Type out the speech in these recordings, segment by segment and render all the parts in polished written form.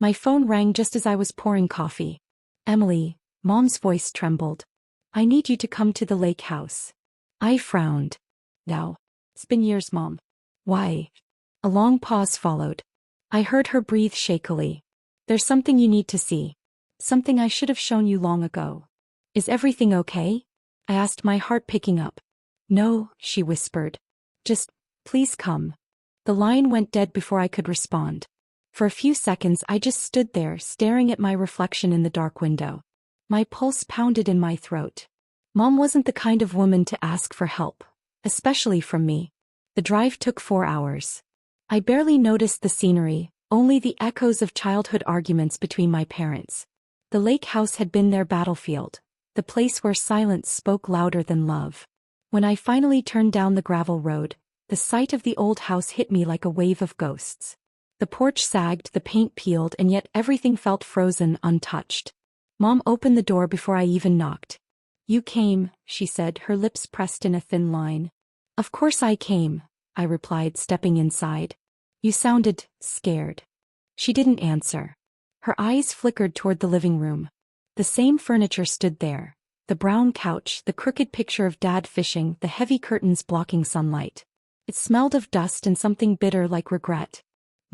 My phone rang just as I was pouring coffee. Emily, Mom's voice trembled. I need you to come to the lake house. I frowned. Now. It's been years, Mom. Why? A long pause followed. I heard her breathe shakily. There's something you need to see. Something I should have shown you long ago. Is everything okay? I asked, my heart picking up. No, she whispered. Just, please come. The line went dead before I could respond. For a few seconds I just stood there staring at my reflection in the dark window. My pulse pounded in my throat. Mom wasn't the kind of woman to ask for help, especially from me. The drive took 4 hours. I barely noticed the scenery, only the echoes of childhood arguments between my parents. The lake house had been their battlefield, the place where silence spoke louder than love. When I finally turned down the gravel road, the sight of the old house hit me like a wave of ghosts. The porch sagged, the paint peeled, and yet everything felt frozen, untouched. Mom opened the door before I even knocked. You came, she said, her lips pressed in a thin line. Of course I came, I replied, stepping inside. You sounded scared. She didn't answer. Her eyes flickered toward the living room. The same furniture stood there. The brown couch, the crooked picture of Dad fishing, the heavy curtains blocking sunlight. It smelled of dust and something bitter like regret.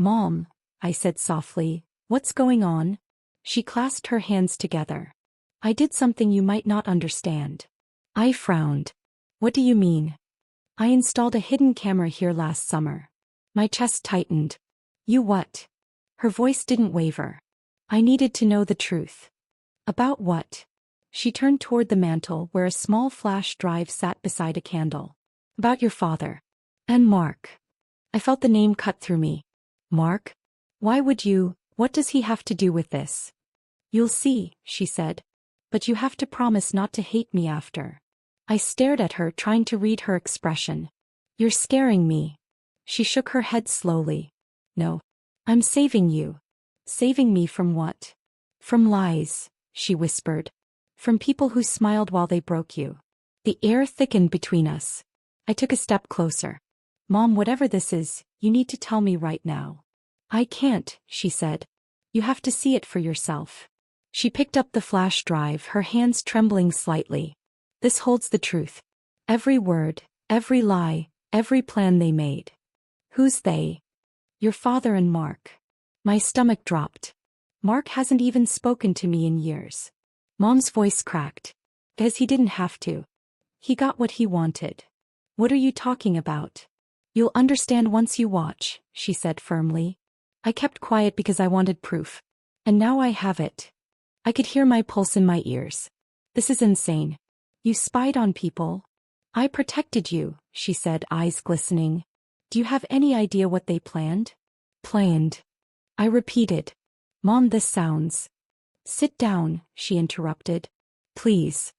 Mom, I said softly, what's going on? She clasped her hands together. I did something you might not understand. I frowned. What do you mean? I installed a hidden camera here last summer. My chest tightened. You what? Her voice didn't waver. I needed to know the truth. About what? She turned toward the mantel where a small flash drive sat beside a candle. About your father. And Mark. I felt the name cut through me. Mark? Why would you? What does he have to do with this? You'll see, she said. But you have to promise not to hate me after. I stared at her, trying to read her expression. You're scaring me. She shook her head slowly. No. I'm saving you. Saving me from what? From lies, she whispered. From people who smiled while they broke you. The air thickened between us. I took a step closer. Mom, whatever this is, you need to tell me right now. I can't, she said. You have to see it for yourself. She picked up the flash drive, her hands trembling slightly. This holds the truth. Every word, every lie, every plan they made. Who's they? Your father and Mark. My stomach dropped. Mark hasn't even spoken to me in years. Mom's voice cracked. Because he didn't have to. He got what he wanted. What are you talking about? You'll understand once you watch, she said firmly. I kept quiet because I wanted proof. And now I have it. I could hear my pulse in my ears. This is insane. You spied on people. I protected you, she said, eyes glistening. Do you have any idea what they planned? Planned. I repeated. Mom, this sounds. Sit down, she interrupted. Please.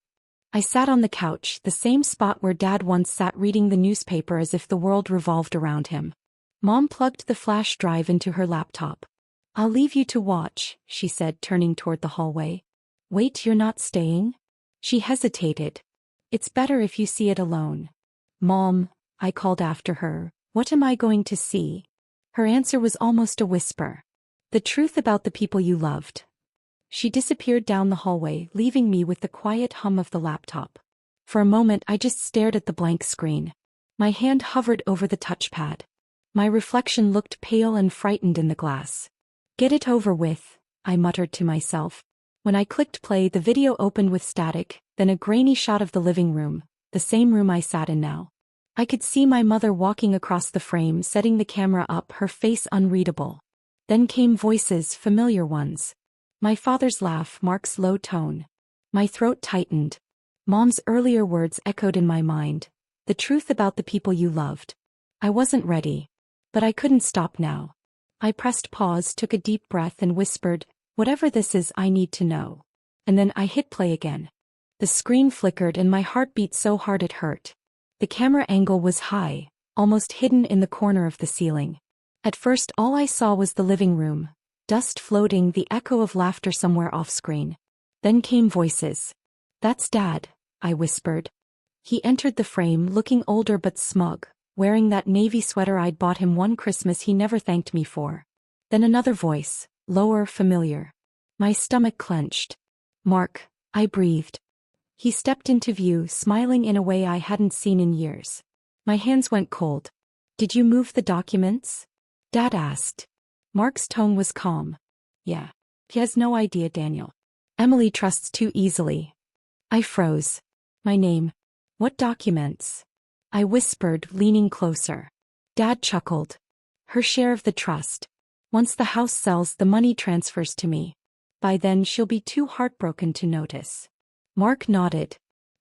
I sat on the couch, the same spot where Dad once sat reading the newspaper as if the world revolved around him. Mom plugged the flash drive into her laptop. I'll leave you to watch, she said, turning toward the hallway. Wait, you're not staying? She hesitated. It's better if you see it alone. Mom, I called after her, what am I going to see? Her answer was almost a whisper. The truth about the people you loved. She disappeared down the hallway, leaving me with the quiet hum of the laptop. For a moment I just stared at the blank screen. My hand hovered over the touchpad. My reflection looked pale and frightened in the glass. Get it over with, I muttered to myself. When I clicked play, the video opened with static, then a grainy shot of the living room, the same room I sat in now. I could see my mother walking across the frame, setting the camera up, her face unreadable. Then came voices, familiar ones. My father's laugh, Mark's low tone. My throat tightened. Mom's earlier words echoed in my mind. The truth about the people you loved. I wasn't ready. But I couldn't stop now. I pressed pause, took a deep breath and whispered, whatever this is, I need to know. And then I hit play again. The screen flickered and my heart beat so hard it hurt. The camera angle was high, almost hidden in the corner of the ceiling. At first all I saw was the living room. Dust floating, the echo of laughter somewhere off-screen. Then came voices. That's Dad, I whispered. He entered the frame, looking older but smug, wearing that navy sweater I'd bought him one Christmas he never thanked me for. Then another voice, lower, familiar. My stomach clenched. Mark, I breathed. He stepped into view, smiling in a way I hadn't seen in years. My hands went cold. Did you move the documents? Dad asked. Mark's tone was calm. Yeah. He has no idea, Daniel. Emily trusts too easily. I froze. My name. What documents? I whispered, leaning closer. Dad chuckled. Her share of the trust. Once the house sells, the money transfers to me. By then she'll be too heartbroken to notice. Mark nodded.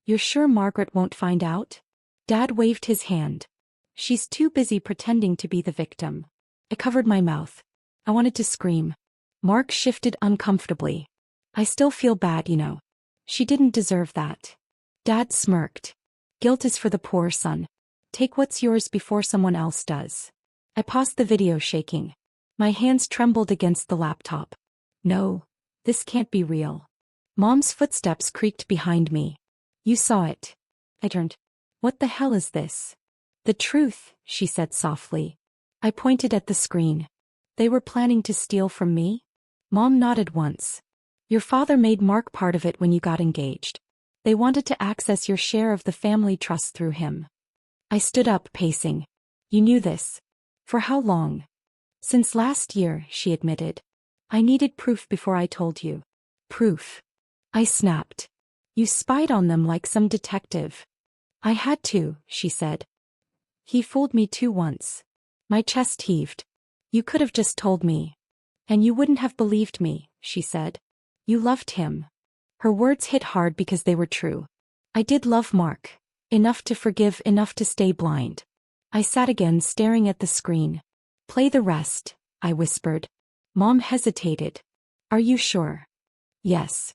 You're sure Margaret won't find out? Dad waved his hand. She's too busy pretending to be the victim. I covered my mouth. I wanted to scream. Mark shifted uncomfortably. I still feel bad, you know. She didn't deserve that. Dad smirked. Guilt is for the poor, son. Take what's yours before someone else does. I paused the video, shaking. My hands trembled against the laptop. No, this can't be real. Mom's footsteps creaked behind me. You saw it. I turned. What the hell is this? The truth, she said softly. I pointed at the screen. They were planning to steal from me? Mom nodded once. Your father made Mark part of it when you got engaged. They wanted to access your share of the family trust through him. I stood up, pacing. You knew this. For how long? Since last year, she admitted. I needed proof before I told you. Proof. I snapped. You spied on them like some detective. I had to, she said. He fooled me too once. My chest heaved. You could have just told me. And you wouldn't have believed me, she said. You loved him. Her words hit hard because they were true. I did love Mark. Enough to forgive, enough to stay blind. I sat again, staring at the screen. Play the rest, I whispered. Mom hesitated. Are you sure? Yes.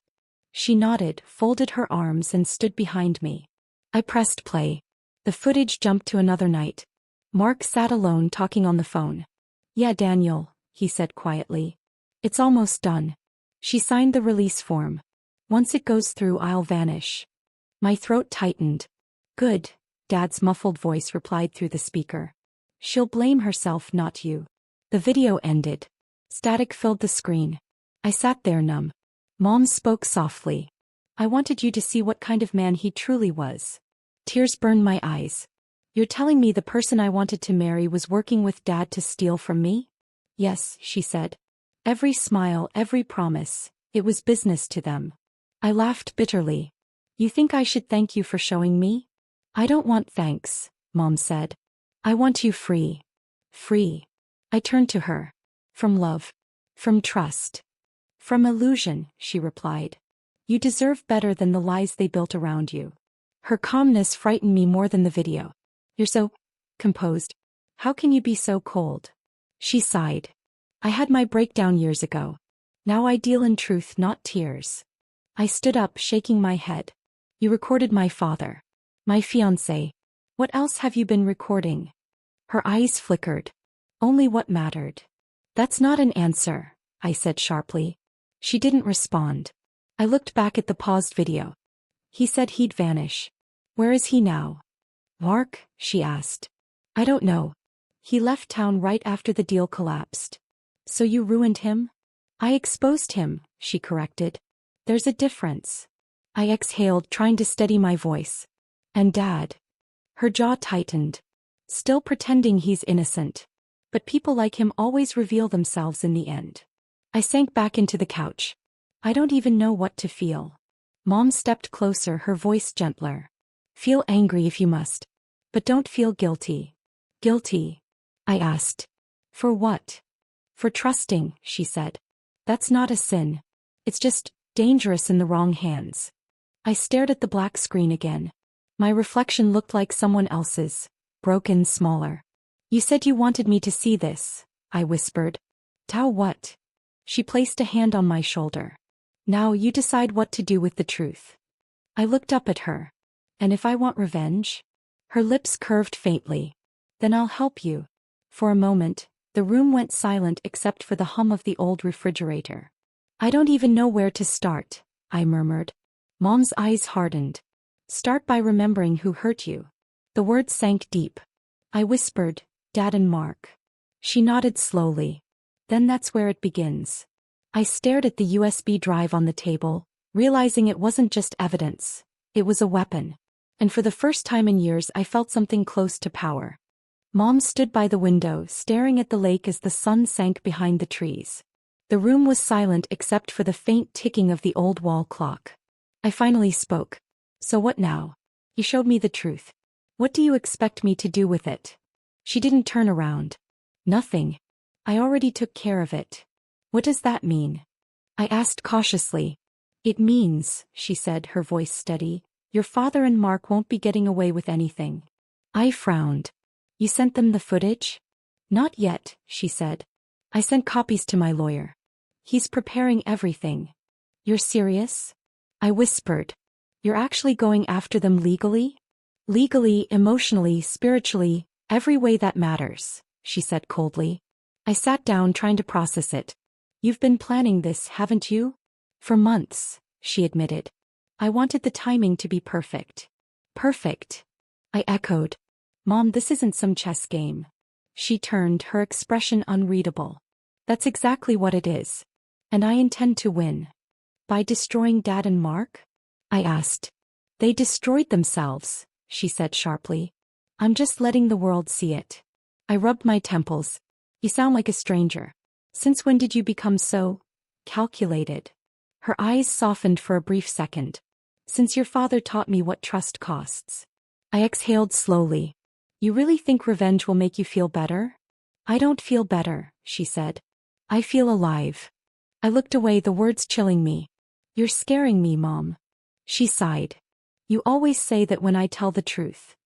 She nodded, folded her arms and stood behind me. I pressed play. The footage jumped to another night. Mark sat alone talking on the phone. Yeah, Daniel, he said quietly. It's almost done. She signed the release form. Once it goes through, I'll vanish. My throat tightened. Good, Dad's muffled voice replied through the speaker. She'll blame herself, not you. The video ended. Static filled the screen. I sat there numb. Mom spoke softly. I wanted you to see what kind of man he truly was. Tears burned my eyes. You're telling me the person I wanted to marry was working with Dad to steal from me? Yes, she said. Every smile, every promise, it was business to them. I laughed bitterly. You think I should thank you for showing me? I don't want thanks, Mom said. I want you free. Free. I turned to her. From love. From trust. From illusion, she replied. You deserve better than the lies they built around you. Her calmness frightened me more than the video. You're so composed. How can you be so cold? She sighed. I had my breakdown years ago. Now I deal in truth, not tears. I stood up, shaking my head. You recorded my father. My fiancé. What else have you been recording? Her eyes flickered. Only what mattered. That's not an answer, I said sharply. She didn't respond. I looked back at the paused video. He said he'd vanish. Where is he now? Mark, she asked. I don't know. He left town right after the deal collapsed. So you ruined him? I exposed him, she corrected. There's a difference. I exhaled, trying to steady my voice. And Dad. Her jaw tightened. Still pretending he's innocent. But people like him always reveal themselves in the end. I sank back into the couch. I don't even know what to feel. Mom stepped closer, her voice gentler. Feel angry if you must. But don't feel guilty. Guilty? I asked. For what? For trusting, she said. That's not a sin. It's just dangerous in the wrong hands. I stared at the black screen again. My reflection looked like someone else's, broken, smaller. You said you wanted me to see this, I whispered. Tao what? She placed a hand on my shoulder. Now you decide what to do with the truth. I looked up at her. And if I want revenge? Her lips curved faintly. Then I'll help you. For a moment, the room went silent except for the hum of the old refrigerator. I don't even know where to start, I murmured. Mom's eyes hardened. Start by remembering who hurt you. The words sank deep. I whispered, Dad and Mark. She nodded slowly. Then that's where it begins. I stared at the USB drive on the table, realizing it wasn't just evidence. It was a weapon. And for the first time in years I felt something close to power. Mom stood by the window, staring at the lake as the sun sank behind the trees. The room was silent except for the faint ticking of the old wall clock. I finally spoke. So what now? You showed me the truth. What do you expect me to do with it? She didn't turn around. Nothing. I already took care of it. What does that mean? I asked cautiously. It means, she said, her voice steady, your father and Mark won't be getting away with anything. I frowned. You sent them the footage? Not yet, she said. I sent copies to my lawyer. He's preparing everything. You're serious? I whispered. You're actually going after them legally? Legally, emotionally, spiritually, every way that matters, she said coldly. I sat down trying to process it. You've been planning this, haven't you? For months, she admitted. I wanted the timing to be perfect. Perfect. I echoed. Mom, this isn't some chess game. She turned, her expression unreadable. That's exactly what it is. And I intend to win. By destroying Dad and Mark? I asked. They destroyed themselves, she said sharply. I'm just letting the world see it. I rubbed my temples. You sound like a stranger. Since when did you become so calculated? Her eyes softened for a brief second. Since your father taught me what trust costs. I exhaled slowly. You really think revenge will make you feel better? I don't feel better, she said. I feel alive. I looked away, the words chilling me. You're scaring me, Mom. She sighed. You always say that when I tell the truth.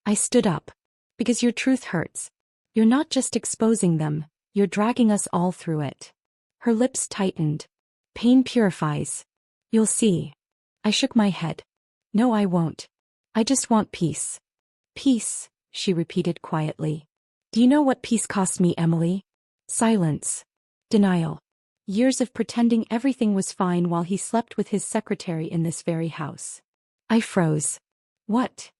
I stood up. Because your truth hurts. You're not just exposing them, you're dragging us all through it. Her lips tightened. Pain purifies. You'll see. I shook my head. No, I won't. I just want peace. Peace, she repeated quietly. Do you know what peace cost me, Emily? Silence. Denial. Years of pretending everything was fine while he slept with his secretary in this very house. I froze. What?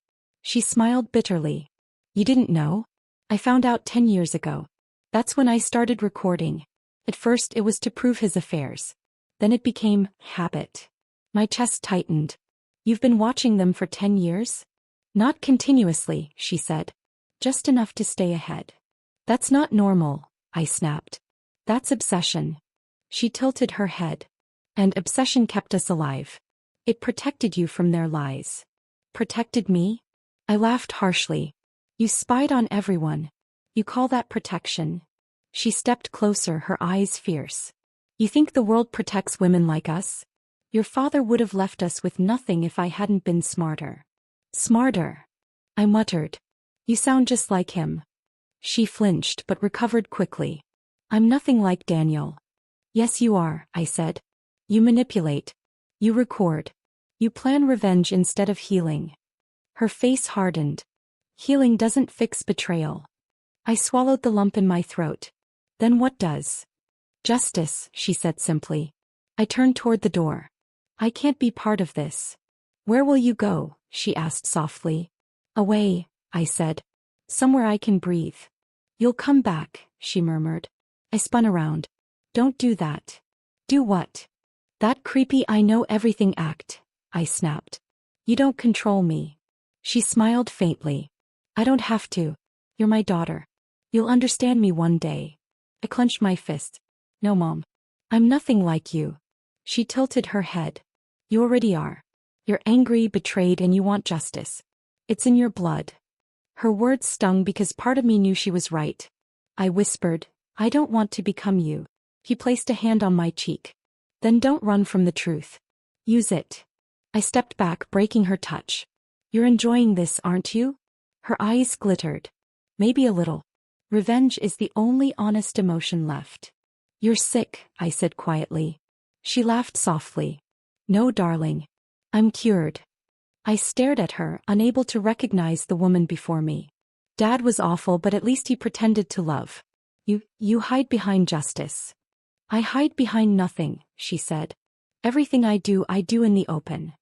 She smiled bitterly. You didn't know? I found out 10 years ago. That's when I started recording. At first it was to prove his affairs. Then it became habit. My chest tightened. You've been watching them for 10 years? Not continuously, she said. Just enough to stay ahead. That's not normal, I snapped. That's obsession. She tilted her head. And obsession kept us alive. It protected you from their lies. Protected me? I laughed harshly. You spied on everyone. You call that protection? She stepped closer, her eyes fierce. You think the world protects women like us? Your father would have left us with nothing if I hadn't been smarter. Smarter? I muttered. You sound just like him. She flinched but recovered quickly. I'm nothing like Daniel. Yes, you are, I said. You manipulate. You record. You plan revenge instead of healing. Her face hardened. Healing doesn't fix betrayal. I swallowed the lump in my throat. Then what does? Justice, she said simply. I turned toward the door. I can't be part of this. Where will you go? She asked softly. Away, I said. Somewhere I can breathe. You'll come back, she murmured. I spun around. Don't do that. Do what? That creepy I know everything act, I snapped. You don't control me. She smiled faintly. I don't have to. You're my daughter. You'll understand me one day. I clenched my fist. No, Mom. I'm nothing like you. She tilted her head. You already are. You're angry, betrayed, and you want justice. It's in your blood. Her words stung because part of me knew she was right. I whispered, I don't want to become you. He placed a hand on my cheek. Then don't run from the truth. Use it. I stepped back, breaking her touch. You're enjoying this, aren't you? Her eyes glittered. Maybe a little. Revenge is the only honest emotion left. You're sick, I said quietly. She laughed softly. No, darling. I'm cured. I stared at her, unable to recognize the woman before me. Dad was awful, but at least he pretended to love. You hide behind justice. I hide behind nothing, she said. Everything I do in the open.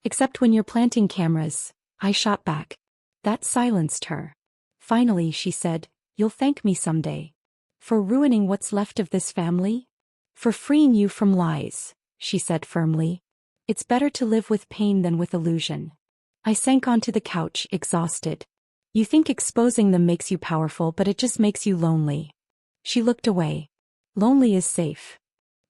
Except when you're planting cameras, I shot back. That silenced her. Finally, she said, you'll thank me someday. For ruining what's left of this family? For freeing you from lies, she said firmly. It's better to live with pain than with illusion. I sank onto the couch, exhausted. You think exposing them makes you powerful, but it just makes you lonely. She looked away. Lonely is safe.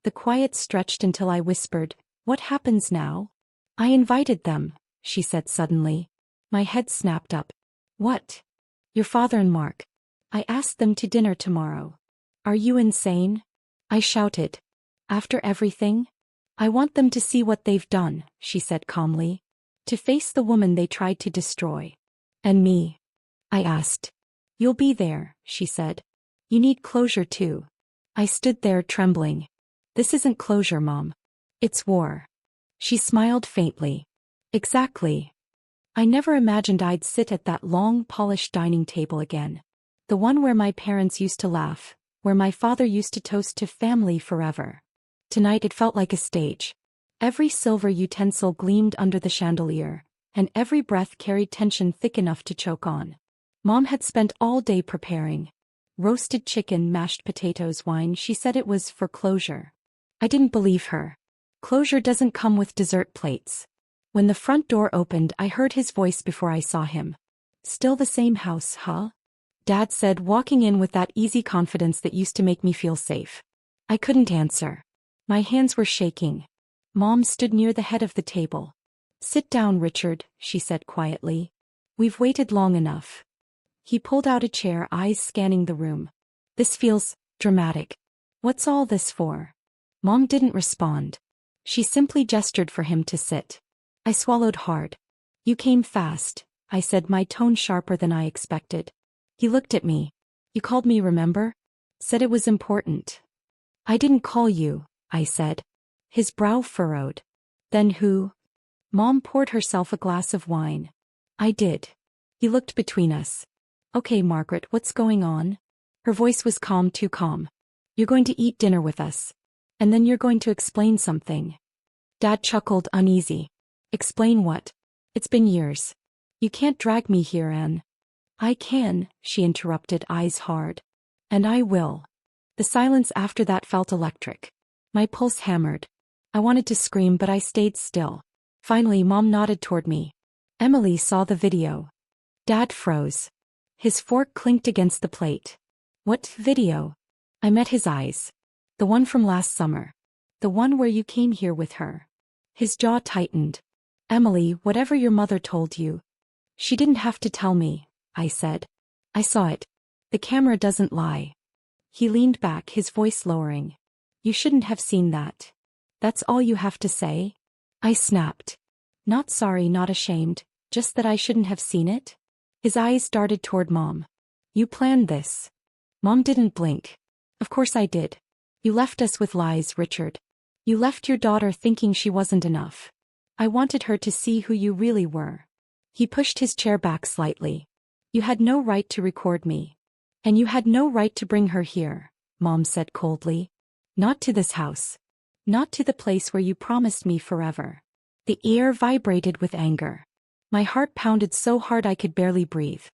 The quiet stretched until I whispered, "What happens now?" "I invited them," she said suddenly. My head snapped up. "What?" "Your father and Mark. I asked them to dinner tomorrow." "Are you insane?" I shouted. "After everything?" "I want them to see what they've done," she said calmly. "To face the woman they tried to destroy." "And me?" I asked. "You'll be there," she said. "You need closure too." I stood there trembling. "This isn't closure, Mom. It's war." She smiled faintly. "Exactly." I never imagined I'd sit at that long, polished dining table again. The one where my parents used to laugh, where my father used to toast to family forever. Tonight it felt like a stage. Every silver utensil gleamed under the chandelier, and every breath carried tension thick enough to choke on. Mom had spent all day preparing. Roasted chicken, mashed potatoes, wine. She said it was for closure. I didn't believe her. Closure doesn't come with dessert plates. When the front door opened, I heard his voice before I saw him. "Still the same house, huh?" Dad said, walking in with that easy confidence that used to make me feel safe. I couldn't answer. My hands were shaking. Mom stood near the head of the table. "Sit down, Richard," she said quietly. "We've waited long enough." He pulled out a chair, eyes scanning the room. "This feels dramatic. What's all this for?" Mom didn't respond. She simply gestured for him to sit. I swallowed hard. "You came fast," I said, my tone sharper than I expected. He looked at me. "You called me, remember? Said it was important." "I didn't call you," I said. His brow furrowed. "Then who?" Mom poured herself a glass of wine. "I did." He looked between us. "Okay, Margaret, what's going on?" Her voice was calm, too calm. "You're going to eat dinner with us. And then you're going to explain something." Dad chuckled, uneasy. "Explain what?" "It's been years. You can't drag me here, Anne." "I can," she interrupted, eyes hard. "And I will." The silence after that felt electric. My pulse hammered. I wanted to scream, but I stayed still. Finally, Mom nodded toward me. "Emily saw the video." Dad froze. His fork clinked against the plate. "What video?" I met his eyes. "The one from last summer. The one where you came here with her." His jaw tightened. "Emily, whatever your mother told you." "She didn't have to tell me," I said. "I saw it. The camera doesn't lie." He leaned back, his voice lowering. "You shouldn't have seen that." "That's all you have to say?" I snapped. "Not sorry, not ashamed, just that I shouldn't have seen it?" His eyes darted toward Mom. "You planned this." Mom didn't blink. "Of course I did. You left us with lies, Richard. You left your daughter thinking she wasn't enough. I wanted her to see who you really were." He pushed his chair back slightly. "You had no right to record me. And you had no right to bring her here," Mom said coldly. "Not to this house. Not to the place where you promised me forever." The air vibrated with anger. My heart pounded so hard I could barely breathe.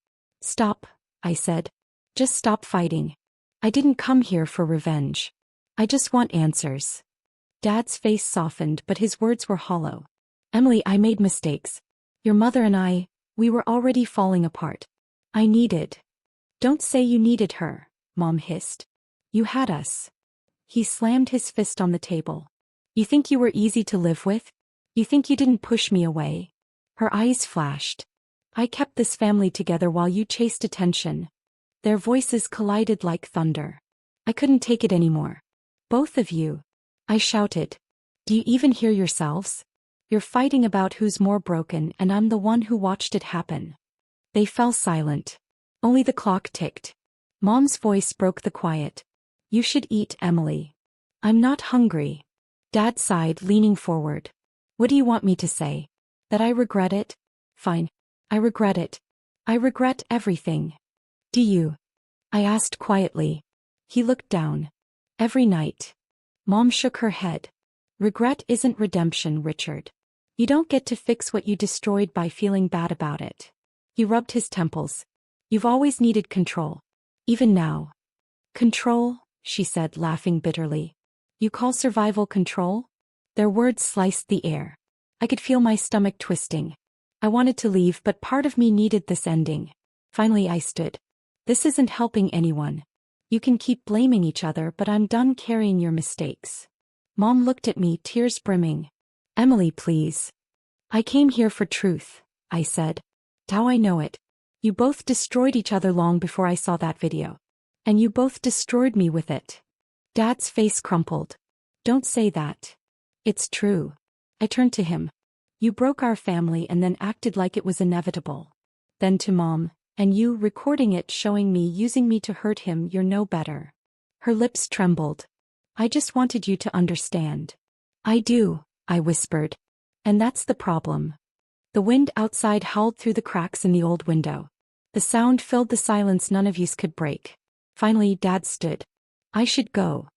"Stop," I said. "Just stop fighting. I didn't come here for revenge. I just want answers." Dad's face softened, but his words were hollow. "Emily, I made mistakes. Your mother and we were already falling apart. I needed—" "Don't say you needed her," Mom hissed. "You had us." He slammed his fist on the table. "You think you were easy to live with? You think you didn't push me away?" Her eyes flashed. "I kept this family together while you chased attention." Their voices collided like thunder. I couldn't take it anymore. "Both of you," I shouted. "Do you even hear yourselves? You're fighting about who's more broken, and I'm the one who watched it happen." They fell silent. Only the clock ticked. Mom's voice broke the quiet. "You should eat, Emily." "I'm not hungry." Dad sighed, leaning forward. "What do you want me to say? That I regret it? Fine. I regret it. I regret everything." "Do you?" I asked quietly. He looked down. "Every night." Mom shook her head. "Regret isn't redemption, Richard. You don't get to fix what you destroyed by feeling bad about it." He rubbed his temples. "You've always needed control. Even now." "Control?" she said, laughing bitterly. You call survival control? Their words sliced the air. I could feel my stomach twisting. I wanted to leave, but part of me needed this ending. Finally I stood. This isn't helping anyone. You can keep blaming each other, but I'm done carrying your mistakes. Mom looked at me, tears brimming. Emily, please. I came here for truth, I said. How I know it. You both destroyed each other long before I saw that video. And you both destroyed me with it. Dad's face crumpled. Don't say that. It's true. I turned to him. You broke our family and then acted like it was inevitable. Then to Mom, and you recording it, showing me, using me to hurt him. You're no better. Her lips trembled. I just wanted you to understand. I do, I whispered. And that's the problem. The wind outside howled through the cracks in the old window. The sound filled the silence none of us could break. Finally, Dad stood. I should go.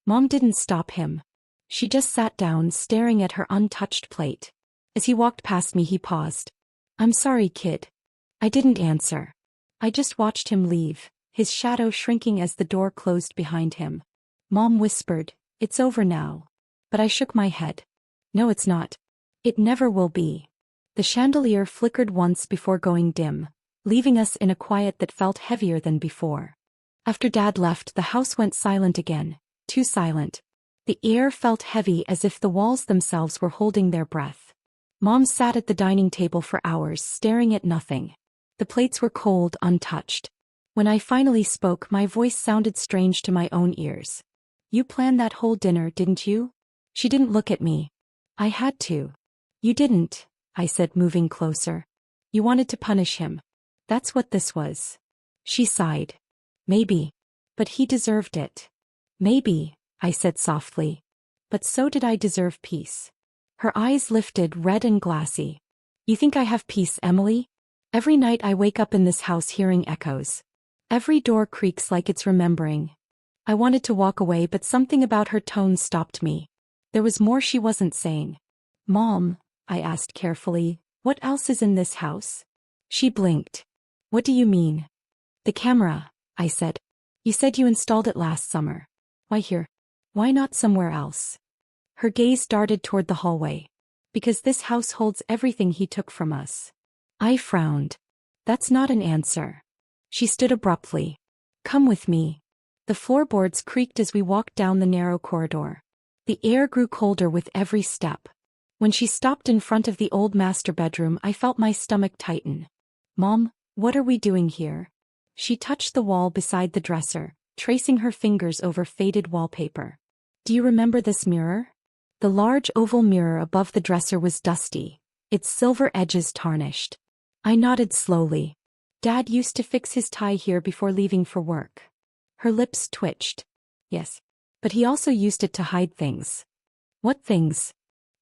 Mom didn't stop him. She just sat down, staring at her untouched plate. As he walked past me, he paused. I'm sorry, kid. I didn't answer. I just watched him leave, his shadow shrinking as the door closed behind him. Mom whispered, it's over now. But I shook my head. No, it's not. It never will be. The chandelier flickered once before going dim, leaving us in a quiet that felt heavier than before. After Dad left, the house went silent again, too silent. The air felt heavy, as if the walls themselves were holding their breath. Mom sat at the dining table for hours, staring at nothing. The plates were cold, untouched. When I finally spoke, my voice sounded strange to my own ears. You planned that whole dinner, didn't you? She didn't look at me. I had to. You didn't, I said, moving closer. You wanted to punish him. That's what this was. She sighed. Maybe. But he deserved it. Maybe, I said softly. But so did I deserve peace. Her eyes lifted, red and glassy. You think I have peace, Emily? Every night I wake up in this house hearing echoes. Every door creaks like it's remembering. I wanted to walk away, but something about her tone stopped me. There was more she wasn't saying. Mom, I asked carefully, what else is in this house? She blinked. What do you mean? The camera, I said. You said you installed it last summer. Why here? Why not somewhere else? Her gaze darted toward the hallway. Because this house holds everything he took from us. I frowned. That's not an answer. She stood abruptly. Come with me. The floorboards creaked as we walked down the narrow corridor. The air grew colder with every step. When she stopped in front of the old master bedroom, I felt my stomach tighten. Mom, what are we doing here? She touched the wall beside the dresser, tracing her fingers over faded wallpaper. Do you remember this mirror? The large oval mirror above the dresser was dusty, its silver edges tarnished. I nodded slowly. Dad used to fix his tie here before leaving for work. Her lips twitched. Yes. But he also used it to hide things. What things?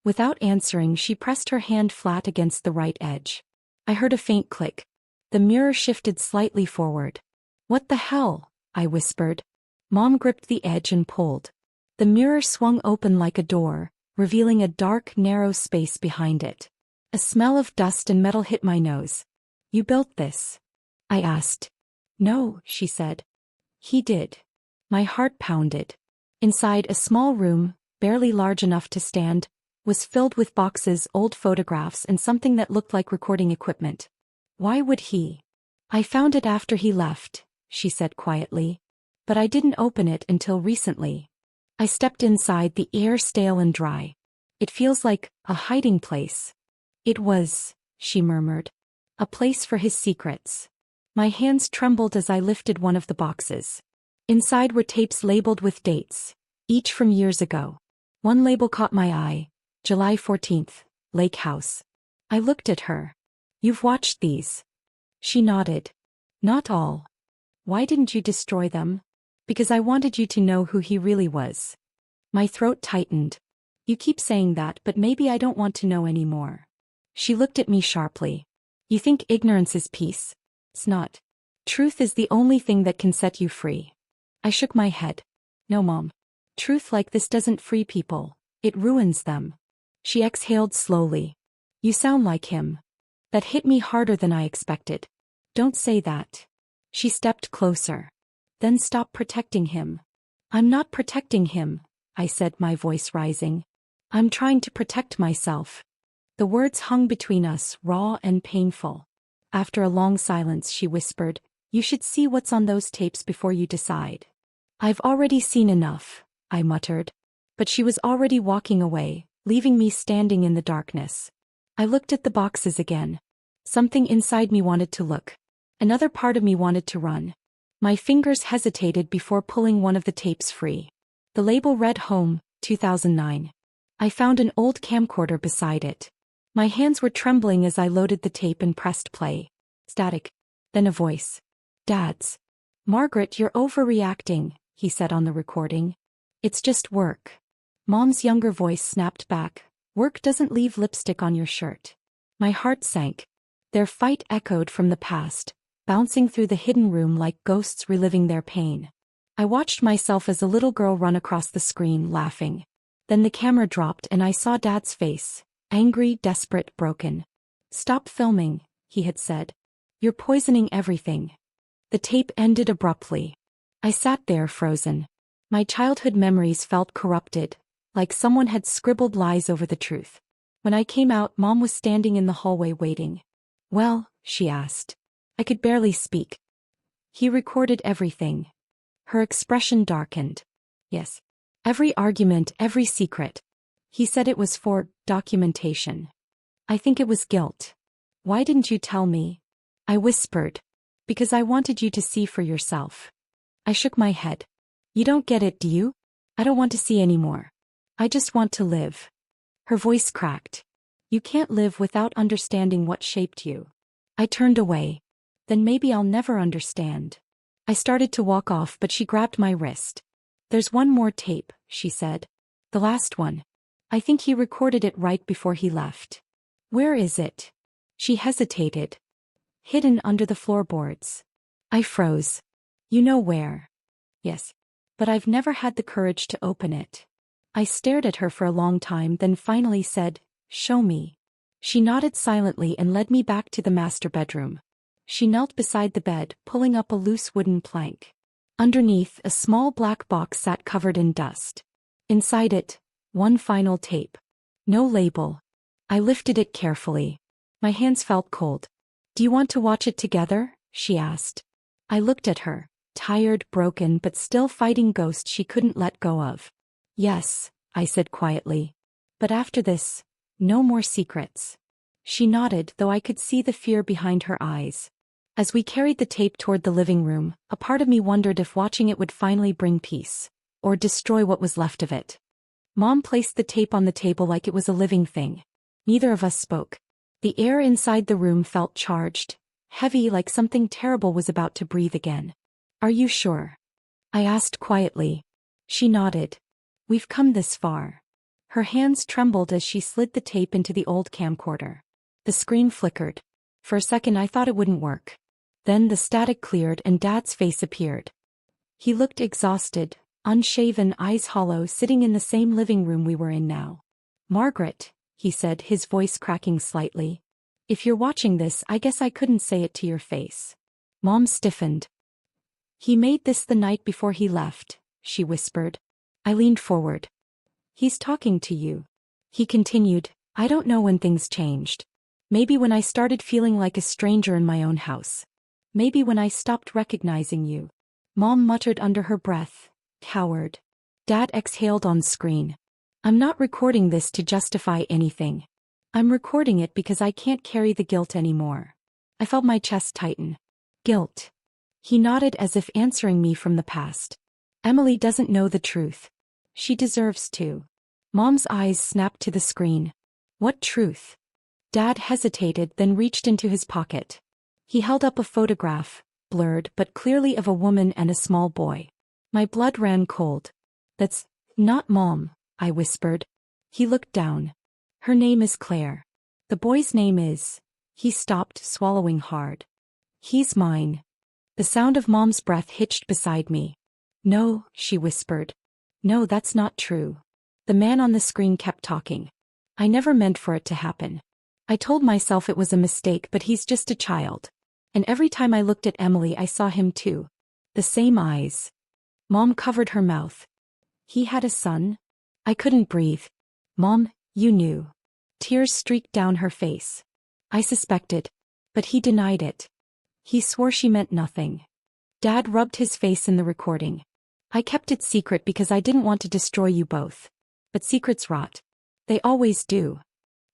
Without answering, she pressed her hand flat against the right edge. I heard a faint click. The mirror shifted slightly forward. What the hell? I whispered. Mom gripped the edge and pulled. The mirror swung open like a door, revealing a dark, narrow space behind it. A smell of dust and metal hit my nose. You built this? I asked. No, she said. He did. My heart pounded. Inside, a small room, barely large enough to stand, was filled with boxes, old photographs, and something that looked like recording equipment. Why would he? I found it after he left, she said quietly. But I didn't open it until recently. I stepped inside, the air stale and dry. It feels like a hiding place. It was, she murmured. A place for his secrets. My hands trembled as I lifted one of the boxes. Inside were tapes labeled with dates, each from years ago. One label caught my eye. July 14th, Lake House. I looked at her. You've watched these? She nodded. Not all. Why didn't you destroy them? Because I wanted you to know who he really was. My throat tightened. You keep saying that, but maybe I don't want to know anymore. She looked at me sharply. You think ignorance is peace? It's not. Truth is the only thing that can set you free. I shook my head. No, Mom. Truth like this doesn't free people. It ruins them. She exhaled slowly. You sound like him. That hit me harder than I expected. Don't say that. She stepped closer. Then stop protecting him. I'm not protecting him, I said, my voice rising. I'm trying to protect myself. The words hung between us, raw and painful. After a long silence, she whispered, "You should see what's on those tapes before you decide." "I've already seen enough," I muttered. But she was already walking away, leaving me standing in the darkness. I looked at the boxes again. Something inside me wanted to look. Another part of me wanted to run. My fingers hesitated before pulling one of the tapes free. The label read Home, 2009. I found an old camcorder beside it. My hands were trembling as I loaded the tape and pressed play. Static. Then a voice. "Dad's." "Margaret, you're overreacting," he said on the recording. "It's just work." Mom's younger voice snapped back. "Work doesn't leave lipstick on your shirt." My heart sank. Their fight echoed from the past, bouncing through the hidden room like ghosts reliving their pain. I watched myself as a little girl run across the screen, laughing. Then the camera dropped and I saw Dad's face. Angry, desperate, broken. "Stop filming," he had said. "You're poisoning everything." The tape ended abruptly. I sat there frozen. My childhood memories felt corrupted, like someone had scribbled lies over the truth. When I came out, Mom was standing in the hallway waiting. "Well?" she asked. I could barely speak. "He recorded everything." Her expression darkened. "Yes. Every argument, every secret. He said it was for documentation." "I think it was guilt." "Why didn't you tell me?" I whispered. "Because I wanted you to see for yourself." I shook my head. "You don't get it, do you? I don't want to see anymore. I just want to live." Her voice cracked. "You can't live without understanding what shaped you." I turned away. "Then maybe I'll never understand." I started to walk off, but she grabbed my wrist. "There's one more tape," she said. "The last one. I think he recorded it right before he left." "Where is it?" She hesitated. "Hidden under the floorboards." I froze. "You know where?" "Yes. But I've never had the courage to open it." I stared at her for a long time, then finally said, "Show me." She nodded silently and led me back to the master bedroom. She knelt beside the bed, pulling up a loose wooden plank. Underneath, a small black box sat covered in dust. Inside it, one final tape. No label. I lifted it carefully. My hands felt cold. "Do you want to watch it together?" she asked. I looked at her, tired, broken, but still fighting ghosts she couldn't let go of. "Yes," I said quietly. "But after this, no more secrets." She nodded, though I could see the fear behind her eyes. As we carried the tape toward the living room, a part of me wondered if watching it would finally bring peace, or destroy what was left of it. Mom placed the tape on the table like it was a living thing. Neither of us spoke. The air inside the room felt charged, heavy, like something terrible was about to breathe again. "Are you sure?" I asked quietly. She nodded. "We've come this far." Her hands trembled as she slid the tape into the old camcorder. The screen flickered. For a second I thought it wouldn't work. Then the static cleared and Dad's face appeared. He looked exhausted, unshaven, eyes hollow, sitting in the same living room we were in now. "Margaret," he said, his voice cracking slightly. "If you're watching this, I guess I couldn't say it to your face." Mom stiffened. "He made this the night before he left," she whispered. I leaned forward. "He's talking to you." He continued, "I don't know when things changed. Maybe when I started feeling like a stranger in my own house. Maybe when I stopped recognizing you." Mom muttered under her breath, "Coward." Dad exhaled on screen. "I'm not recording this to justify anything. I'm recording it because I can't carry the guilt anymore." I felt my chest tighten. "Guilt." He nodded as if answering me from the past. "Emily doesn't know the truth. She deserves to." Mom's eyes snapped to the screen. "What truth?" Dad hesitated, then reached into his pocket. He held up a photograph, blurred but clearly, of a woman and a small boy. My blood ran cold. "That's not Mom," I whispered. He looked down. "Her name is Claire. The boy's name is..." He stopped, swallowing hard. "He's mine." The sound of Mom's breath hitched beside me. "No," she whispered. "No, that's not true." The man on the screen kept talking. "I never meant for it to happen. I told myself it was a mistake, but he's just a child. And every time I looked at Emily, I saw him too. The same eyes." Mom covered her mouth. "He had a son?" I couldn't breathe. Mom, you knew. Tears streaked down her face. I suspected. But he denied it. He swore she meant nothing. Dad rubbed his face in the recording. I kept it secret because I didn't want to destroy you both. But secrets rot. They always do.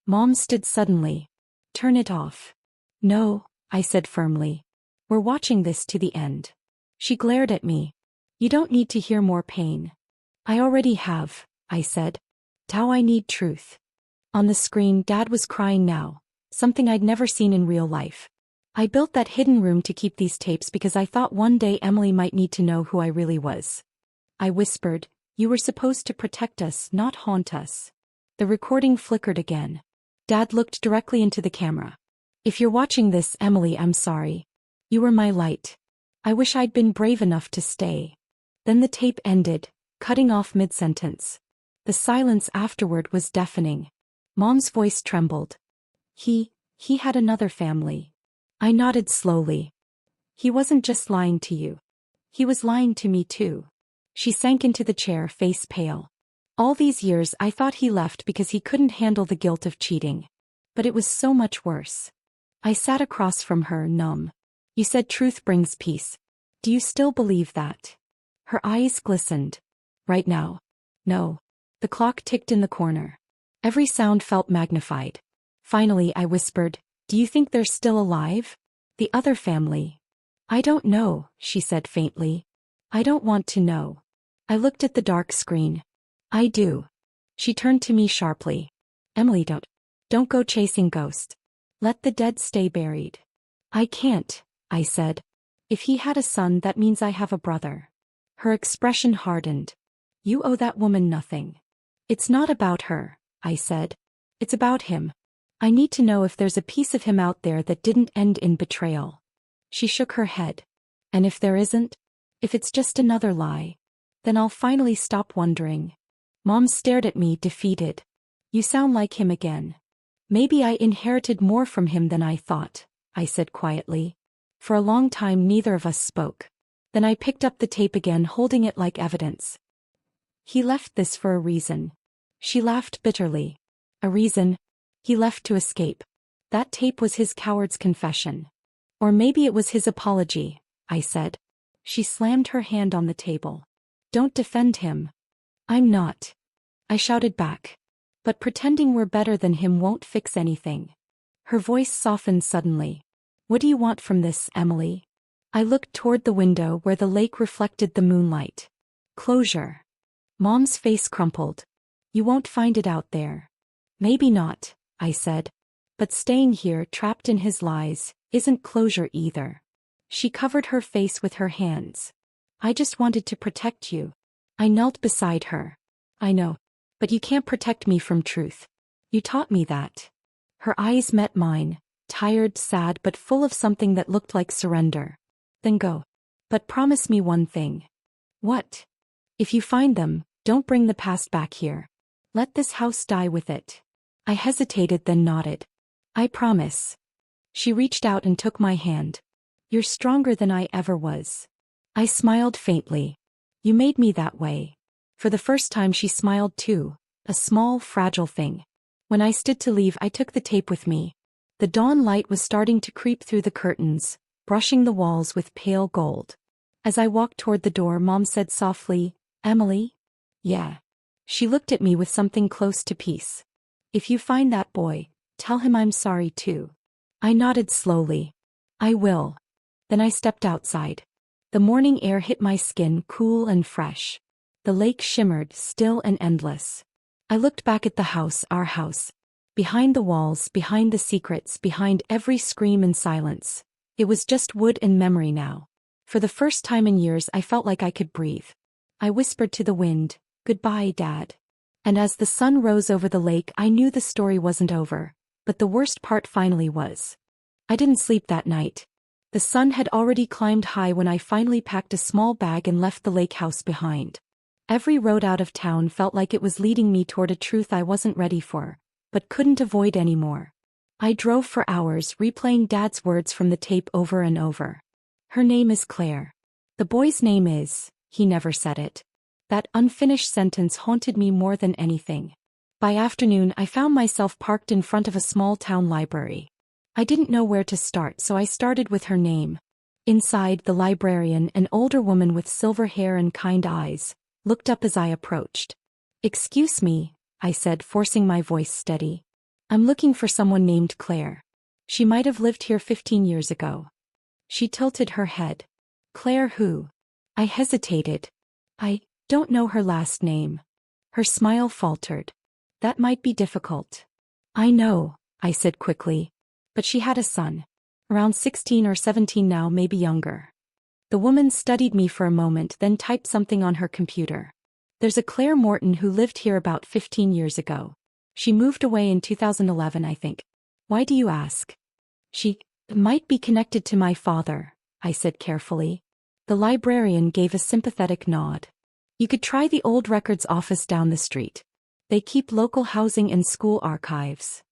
Mom stood suddenly. Turn it off. No, I said firmly. We're watching this to the end. She glared at me. You don't need to hear more pain. I already have, I said. Tao, I need truth. On the screen, Dad was crying now, something I'd never seen in real life. I built that hidden room to keep these tapes because I thought one day Emily might need to know who I really was. I whispered, you were supposed to protect us, not haunt us. The recording flickered again. Dad looked directly into the camera. If you're watching this, Emily, I'm sorry. You were my light. I wish I'd been brave enough to stay. Then the tape ended, cutting off mid-sentence. The silence afterward was deafening. Mom's voice trembled. He had another family. I nodded slowly. He wasn't just lying to you. He was lying to me too. She sank into the chair, face pale. All these years I thought he left because he couldn't handle the guilt of cheating. But it was so much worse. I sat across from her, numb. You said truth brings peace. Do you still believe that? Her eyes glistened. Right now? No. The clock ticked in the corner. Every sound felt magnified. Finally, I whispered, do you think they're still alive? The other family? I don't know, she said faintly. I don't want to know. I looked at the dark screen. I do. She turned to me sharply. Emily, don't go chasing ghosts. Let the dead stay buried. I can't, I said. If he had a son, that means I have a brother. Her expression hardened. You owe that woman nothing. It's not about her, I said. It's about him. I need to know if there's a piece of him out there that didn't end in betrayal. She shook her head. And if there isn't? If it's just another lie? Then I'll finally stop wondering. Mom stared at me, defeated. You sound like him again. Maybe I inherited more from him than I thought, I said quietly. For a long time neither of us spoke. Then I picked up the tape again, holding it like evidence. He left this for a reason. She laughed bitterly. A reason? He left to escape. That tape was his coward's confession. Or maybe it was his apology, I said. She slammed her hand on the table. Don't defend him. I'm not. I shouted back. But pretending we're better than him won't fix anything. Her voice softened suddenly. What do you want from this, Emily? I looked toward the window where the lake reflected the moonlight. Closure. Mom's face crumpled. You won't find it out there. Maybe not, I said. But staying here, trapped in his lies, isn't closure either. She covered her face with her hands. I just wanted to protect you. I knelt beside her. I know. But you can't protect me from truth. You taught me that. Her eyes met mine, tired, sad, but full of something that looked like surrender. Then go. But promise me one thing. What? If you find them, don't bring the past back here. Let this house die with it. I hesitated, then nodded. I promise. She reached out and took my hand. You're stronger than I ever was. I smiled faintly. You made me that way. For the first time she smiled too, a small, fragile thing. When I stood to leave, I took the tape with me. The dawn light was starting to creep through the curtains, brushing the walls with pale gold. As I walked toward the door, Mom said softly, Emily? Yeah. She looked at me with something close to peace. If you find that boy, tell him I'm sorry too. I nodded slowly. I will. Then I stepped outside. The morning air hit my skin, cool and fresh. The lake shimmered, still and endless. I looked back at the house, our house. Behind the walls, behind the secrets, behind every scream and silence. It was just wood and memory now. For the first time in years I felt like I could breathe. I whispered to the wind, Goodbye, Dad. And as the sun rose over the lake, I knew the story wasn't over. But the worst part finally was. I didn't sleep that night. The sun had already climbed high when I finally packed a small bag and left the lake house behind. Every road out of town felt like it was leading me toward a truth I wasn't ready for, but couldn't avoid anymore. I drove for hours, replaying Dad's words from the tape over and over. Her name is Claire. The boy's name is, he never said it. That unfinished sentence haunted me more than anything. By afternoon, I found myself parked in front of a small-town library. I didn't know where to start, so I started with her name. Inside, the librarian, an older woman with silver hair and kind eyes, looked up as I approached. "Excuse me," I said, forcing my voice steady. "I'm looking for someone named Claire. She might have lived here 15 years ago." She tilted her head. "Claire who?" I hesitated. "I don't know her last name." Her smile faltered. "That might be difficult." "I know," I said quickly. "But she had a son. Around 16 or 17 now, maybe younger." The woman studied me for a moment, then typed something on her computer. "There's a Claire Morton who lived here about 15 years ago. She moved away in 2011, I think. Why do you ask?" "She might be connected to my father," I said carefully. The librarian gave a sympathetic nod. "You could try the old records office down the street. They keep local housing and school archives."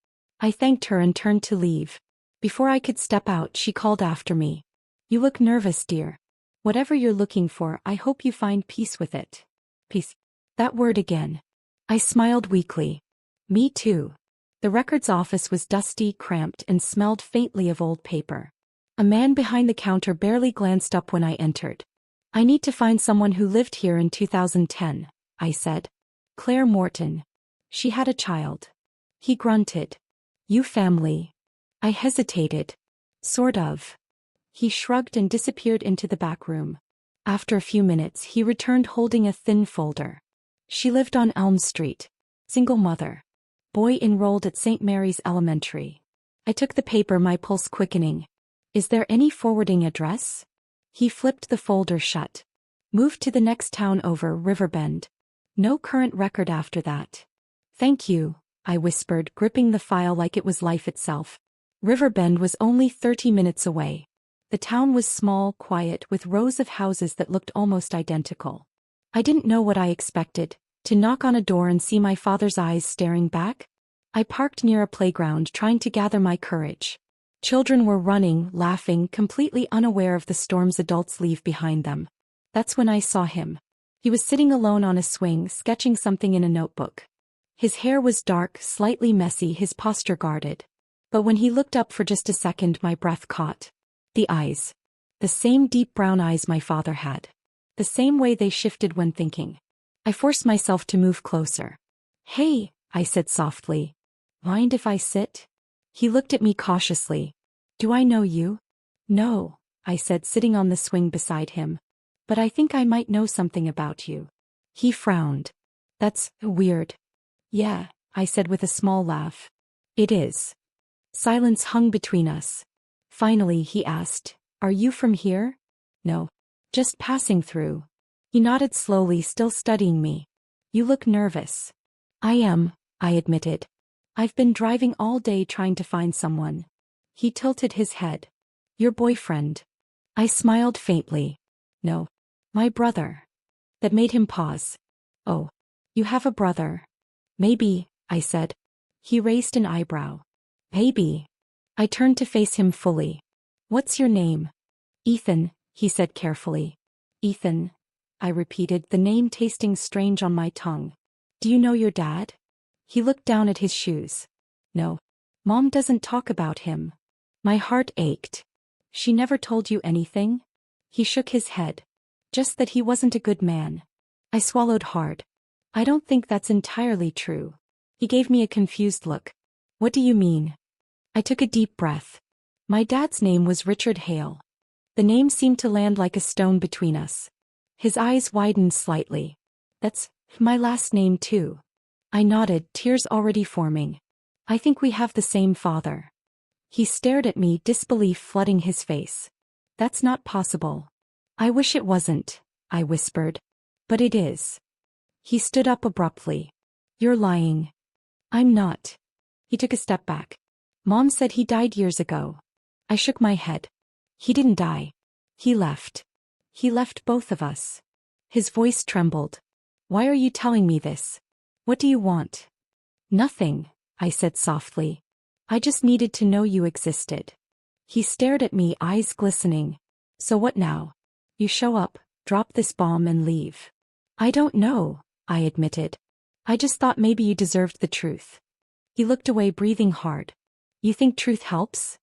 I thanked her and turned to leave. Before I could step out, she called after me. "You look nervous, dear. Whatever you're looking for, I hope you find peace with it." Peace. That word again. I smiled weakly. Me too. The records office was dusty, cramped, and smelled faintly of old paper. A man behind the counter barely glanced up when I entered. "I need to find someone who lived here in 2010, I said. "Claire Morton. She had a child." He grunted. "You family?" I hesitated. "Sort of." He shrugged and disappeared into the back room. After a few minutes, he returned holding a thin folder. "She lived on Elm Street. Single mother. Boy enrolled at St. Mary's Elementary." I took the paper, my pulse quickening. "Is there any forwarding address?" He flipped the folder shut. "Moved to the next town over, Riverbend. No current record after that." "Thank you," I whispered, gripping the file like it was life itself. Riverbend was only 30 minutes away. The town was small, quiet, with rows of houses that looked almost identical. I didn't know what I expected, to knock on a door and see my father's eyes staring back. I parked near a playground, trying to gather my courage. Children were running, laughing, completely unaware of the storms adults leave behind them. That's when I saw him. He was sitting alone on a swing, sketching something in a notebook. His hair was dark, slightly messy, his posture guarded. But when he looked up for just a second, my breath caught. The eyes. The same deep brown eyes my father had. The same way they shifted when thinking. I forced myself to move closer. "Hey," I said softly. "Mind if I sit?" He looked at me cautiously. "Do I know you?" "No," I said, sitting on the swing beside him. "But I think I might know something about you." He frowned. "That's weird." "Yeah," I said with a small laugh. "It is." Silence hung between us. Finally, he asked, "Are you from here?" "No. Just passing through." He nodded slowly, still studying me. "You look nervous." "I am," I admitted. "I've been driving all day trying to find someone." He tilted his head. "Your boyfriend?" I smiled faintly. "No. My brother." That made him pause. "Oh. You have a brother?" "Maybe," I said. He raised an eyebrow. "Maybe." I turned to face him fully. "What's your name?" "Ethan," he said carefully. "Ethan," I repeated, the name tasting strange on my tongue. "Do you know your dad?" He looked down at his shoes. "No. Mom doesn't talk about him." My heart ached. "She never told you anything?" He shook his head. "Just that he wasn't a good man." I swallowed hard. "I don't think that's entirely true." He gave me a confused look. "What do you mean?" I took a deep breath. My dad's name was Richard Hale. The name seemed to land like a stone between us. His eyes widened slightly. "That's my last name too." I nodded, tears already forming. "I think we have the same father." He stared at me, disbelief flooding his face. "That's not possible." "I wish it wasn't," I whispered. "But it is." He stood up abruptly. "You're lying." "I'm not." He took a step back. "Mom said he died years ago." I shook my head. "He didn't die. He left. He left both of us." His voice trembled. "Why are you telling me this? What do you want?" "Nothing," I said softly. "I just needed to know you existed." He stared at me, eyes glistening. "So what now? You show up, drop this bomb and leave." I don't know, I admitted. I just thought maybe you deserved the truth. He looked away, breathing hard. You think truth helps?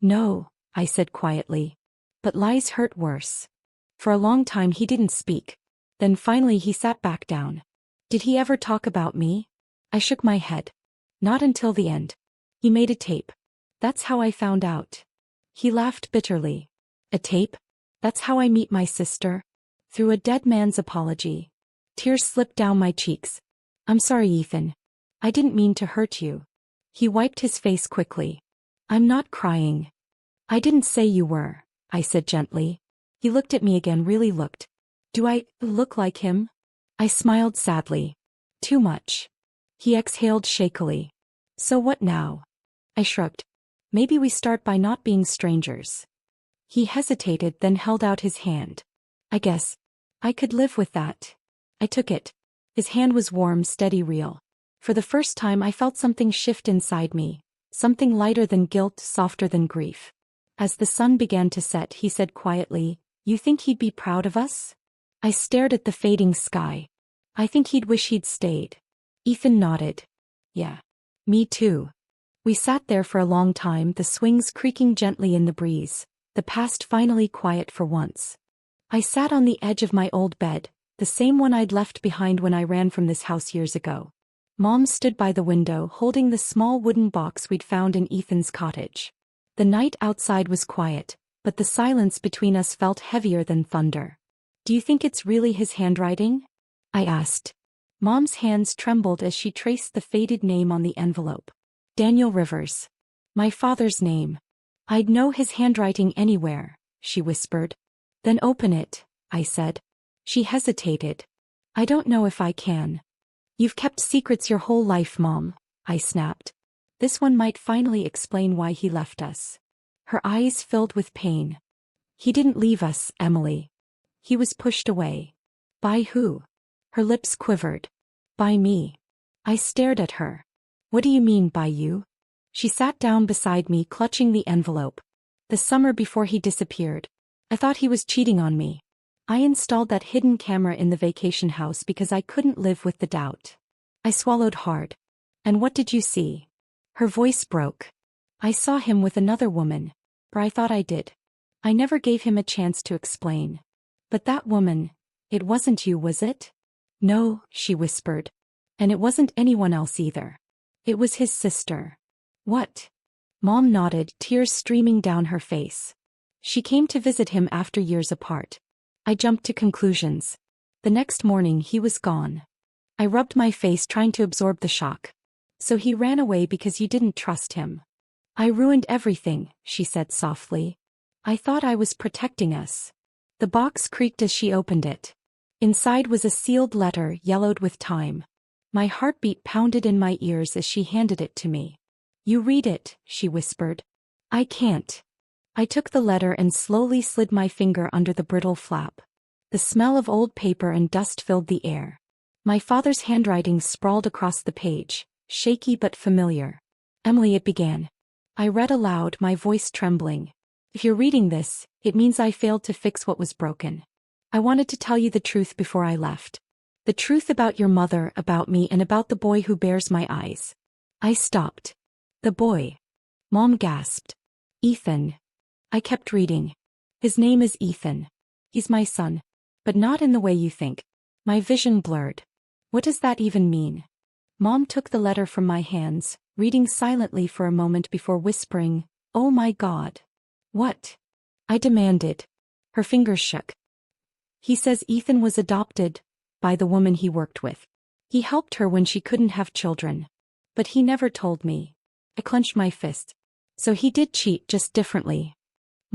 No, I said quietly. But lies hurt worse. For a long time he didn't speak. Then finally he sat back down. Did he ever talk about me? I shook my head. Not until the end. He made a tape. That's how I found out. He laughed bitterly. A tape? That's how I meet my sister? Through a dead man's apology. Tears slipped down my cheeks. I'm sorry, Ethan. I didn't mean to hurt you. He wiped his face quickly. I'm not crying. I didn't say you were, I said gently. He looked at me again, really looked. Do I look like him? I smiled sadly. Too much. He exhaled shakily. So what now? I shrugged. Maybe we start by not being strangers. He hesitated, then held out his hand. I guess I could live with that. I took it. His hand was warm, steady, real. For the first time I felt something shift inside me, something lighter than guilt, softer than grief. As the sun began to set, he said quietly, You think he'd be proud of us? I stared at the fading sky. I think he'd wish he'd stayed. Ethan nodded. Yeah. Me too. We sat there for a long time, the swings creaking gently in the breeze, the past finally quiet for once. I sat on the edge of my old bed, the same one I'd left behind when I ran from this house years ago. Mom stood by the window holding the small wooden box we'd found in Ethan's cottage. The night outside was quiet, but the silence between us felt heavier than thunder. Do you think it's really his handwriting? I asked. Mom's hands trembled as she traced the faded name on the envelope. Daniel Rivers. My father's name. I'd know his handwriting anywhere, she whispered. Then open it, I said. She hesitated. I don't know if I can. You've kept secrets your whole life, Mom, I snapped. This one might finally explain why he left us. Her eyes filled with pain. He didn't leave us, Emily. He was pushed away. By who? Her lips quivered. By me. I stared at her. What do you mean by you? She sat down beside me, clutching the envelope. The summer before he disappeared. I thought he was cheating on me. I installed that hidden camera in the vacation house because I couldn't live with the doubt. I swallowed hard. And what did you see? Her voice broke. I saw him with another woman. Or I thought I did. I never gave him a chance to explain. But that woman, it wasn't you, was it? No, she whispered. And it wasn't anyone else either. It was his sister. What? Mom nodded, tears streaming down her face. She came to visit him after years apart. I jumped to conclusions. The next morning he was gone. I rubbed my face, trying to absorb the shock. So he ran away because you didn't trust him. I ruined everything, she said softly. I thought I was protecting us. The box creaked as she opened it. Inside was a sealed letter, yellowed with time. My heartbeat pounded in my ears as she handed it to me. You read it, she whispered. I can't. I took the letter and slowly slid my finger under the brittle flap. The smell of old paper and dust filled the air. My father's handwriting sprawled across the page, shaky but familiar. Emily, it began. I read aloud, my voice trembling. If you're reading this, it means I failed to fix what was broken. I wanted to tell you the truth before I left. The truth about your mother, about me, and about the boy who bears my eyes. I stopped. The boy. Mom gasped. Ethan. I kept reading. His name is Ethan. He's my son. But not in the way you think. My vision blurred. What does that even mean? Mom took the letter from my hands, reading silently for a moment before whispering, Oh my God. What? I demanded. Her fingers shook. He says Ethan was adopted by the woman he worked with. He helped her when she couldn't have children. But he never told me. I clenched my fist. So he did cheat, just differently.